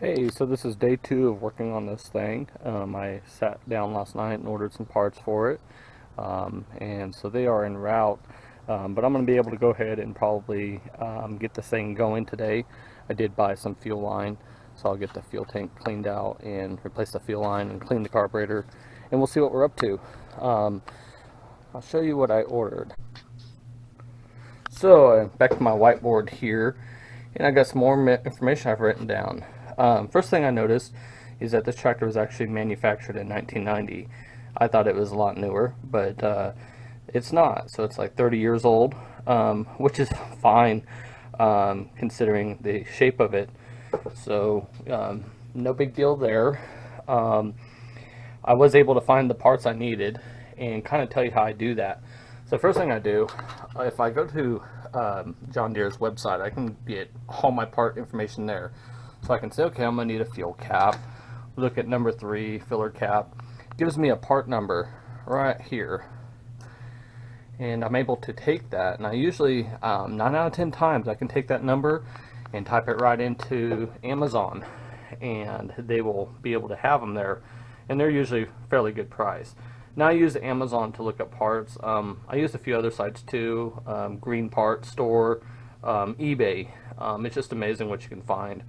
Hey, so this is day 2 of working on this thing. I sat down last night and ordered some parts for it, and so they are en route. But I'm going to be able to go ahead and probably get this thing going today. I did buy some fuel line, so I'll get the fuel tank cleaned out and replace the fuel line and clean the carburetor, and we'll see what we're up to. Um, I'll show you what I ordered. So back to my whiteboard here, and I got some more information I've written down. First thing I noticed is that this tractor was actually manufactured in 1990. I thought it was a lot newer, but it's not. So it's like 30 years old, which is fine considering the shape of it. So no big deal there. Um, I was able to find the parts I needed and kind of tell you how I do that. So first thing I do, if I go to John Deere's website, I can get all my part information there. So I can say, okay, I'm going to need a fuel cap. Look at number 3, filler cap. It gives me a part number right here. And I'm able to take that. And I usually, 9 out of 10 times, I can take that number and type it right into Amazon. And they will be able to have them there. And they're usually fairly good price. Now I use Amazon to look up parts. I use a few other sites too, Green Part Store, eBay. It's just amazing what you can find.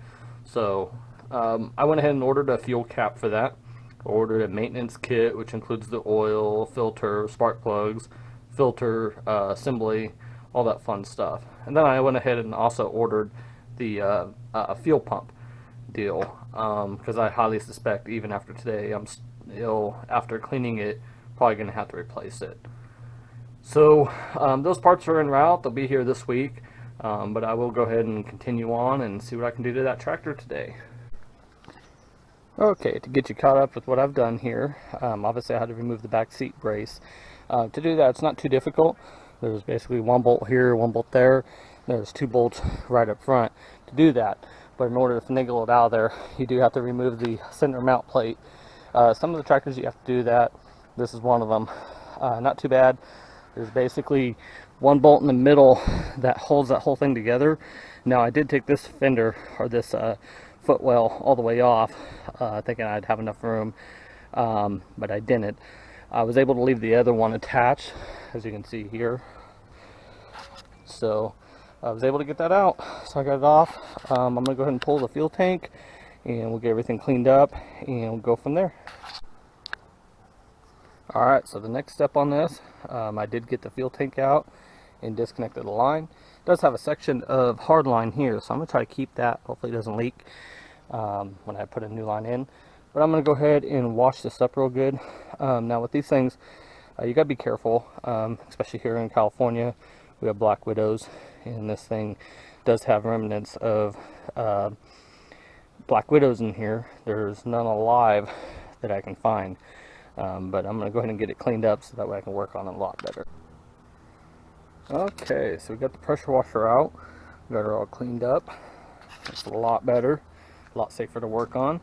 So I went ahead and ordered a fuel cap for that. Ordered a maintenance kit, which includes the oil, filter, spark plugs, filter, assembly, all that fun stuff. And then I went ahead and also ordered the fuel pump deal, because I highly suspect even after today, I'm still, after cleaning it, probably going to have to replace it. So those parts are en route. They'll be here this week, but I will go ahead and continue on and see what I can do to that tractor today. Okay, to get you caught up with what I've done here, obviously I had to remove the back seat brace. To do that, it's not too difficult. There's basically one bolt here, one bolt there. There's 2 bolts right up front to do that. But in order to finagle it out of there, you do have to remove the center mount plate. Some of the tractors you have to do that. This is one of them. Not too bad. There's basically one bolt in the middle that holds that whole thing together. Now I did take this fender, or this footwell, all the way off, thinking I'd have enough room, but I didn't. I was able to leave the other one attached, as you can see here. So I was able to get that out. So I got it off. I'm going to go ahead and pull the fuel tank, and we'll get everything cleaned up, and we'll go from there. Alright, so the next step on this, I did get the fuel tank out and disconnected the line. It does have a section of hard line here, so I'm going to try to keep that. Hopefully it doesn't leak when I put a new line in. But I'm going to go ahead and wash this up real good. Now with these things, you got to be careful, especially here in California. We have black widows, and this thing does have remnants of black widows in here. There's none alive that I can find. But I'm going to go ahead and get it cleaned up so that way I can work on it a lot better. Okay, so we got the pressure washer out. Got her all cleaned up. It's a lot better, a lot safer to work on.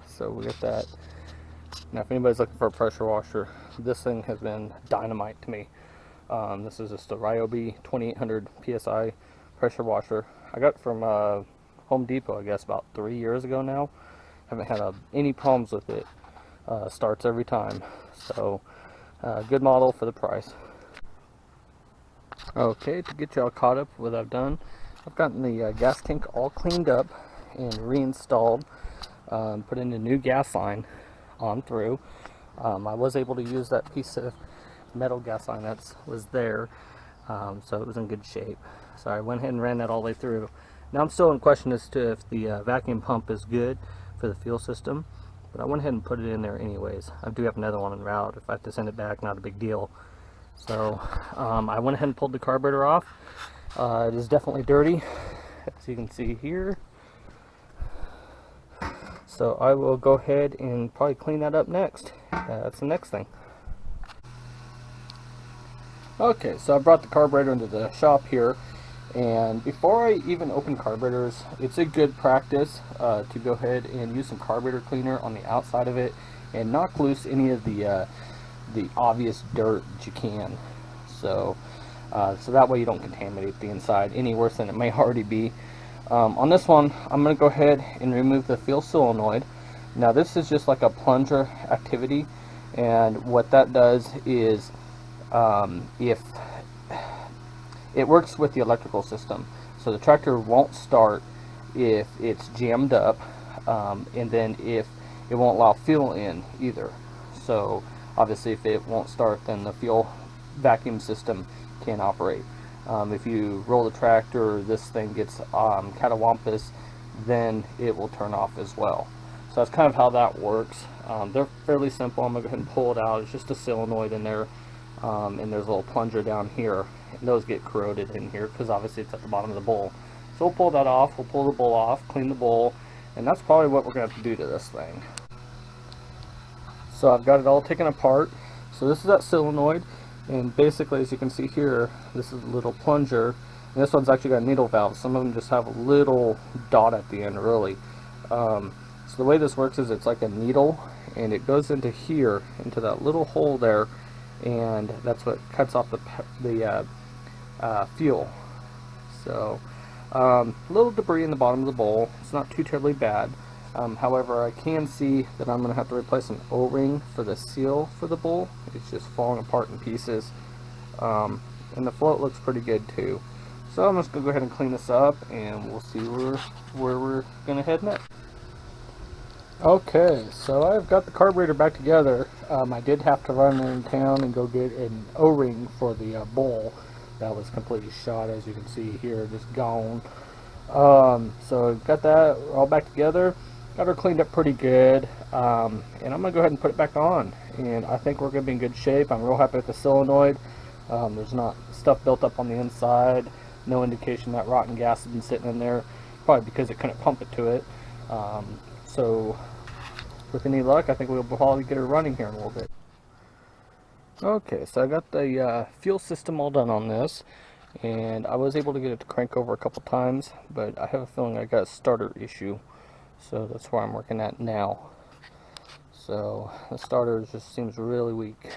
So we got that. Now if anybody's looking for a pressure washer, this thing has been dynamite to me. This is just a Ryobi 2800 PSI pressure washer. I got it from Home Depot, I guess, about 3 years ago now. Haven't had any problems with it. Starts every time. So good model for the price. Okay, to get y'all caught up with what I've done, I've gotten the gas tank all cleaned up and reinstalled, put in a new gas line on through. I was able to use that piece of metal gas line that was there, so it was in good shape. So I went ahead and ran that all the way through. Now I'm still in question as to if the vacuum pump is good for the fuel system, but I went ahead and put it in there anyways. I do have another one en route. If I have to send it back, not a big deal. So I went ahead and pulled the carburetor off. It is definitely dirty, as you can see here. So I will go ahead and probably clean that up next. That's the next thing. Okay, so I brought the carburetor into the shop here, and before I even open carburetors, it's a good practice to go ahead and use some carburetor cleaner on the outside of it and knock loose any of the obvious dirt that you can. So that way you don't contaminate the inside any worse than it may already be. On this one, I'm going to go ahead and remove the fuel solenoid. Now this is just like a plunger activity, and what that does is if it works with the electrical system, so the tractor won't start if it's jammed up, and then if it won't allow fuel in either. So obviously if it won't start, then the fuel vacuum system can't operate. If you roll the tractor or this thing gets catawampus, then it will turn off as well. So that's kind of how that works. They're fairly simple. I'm going to go ahead and pull it out. It's just a solenoid in there, and there's a little plunger down here. And those get corroded in here because obviously it's at the bottom of the bowl. So we'll pull that off. We'll pull the bowl off, clean the bowl, and that's probably what we're going to have to do to this thing. So I've got it all taken apart. So this is that solenoid, and basically, as you can see here, this is a little plunger, and this one's actually got a needle valve. Some of them just have a little dot at the end, really. So the way this works is it's like a needle, and it goes into here, into that little hole there, and that's what cuts off the fuel. So little debris in the bottom of the bowl. It's not too terribly bad. However, I can see that I'm going to have to replace an O-ring for the seal for the bowl. It's just falling apart in pieces. And the float looks pretty good too. So I'm just going to go ahead and clean this up, and we'll see where we're going to head next. Okay, so I've got the carburetor back together. I did have to run in town and go get an O-ring for the bowl. That was completely shot, as you can see here, just gone. So got that all back together. Got her cleaned up pretty good, and I'm gonna go ahead and put it back on, and I think we're gonna be in good shape. I'm real happy with the solenoid. There's not stuff built up on the inside, no indication that rotten gas has been sitting in there, probably because it couldn't pump it to it. So with any luck, I think we'll probably get her running here in a little bit. Okay, so I got the fuel system all done on this, and I was able to get it to crank over a couple times, but I have a feeling I got a starter issue, so that's where I'm working at now. So the starter just seems really weak.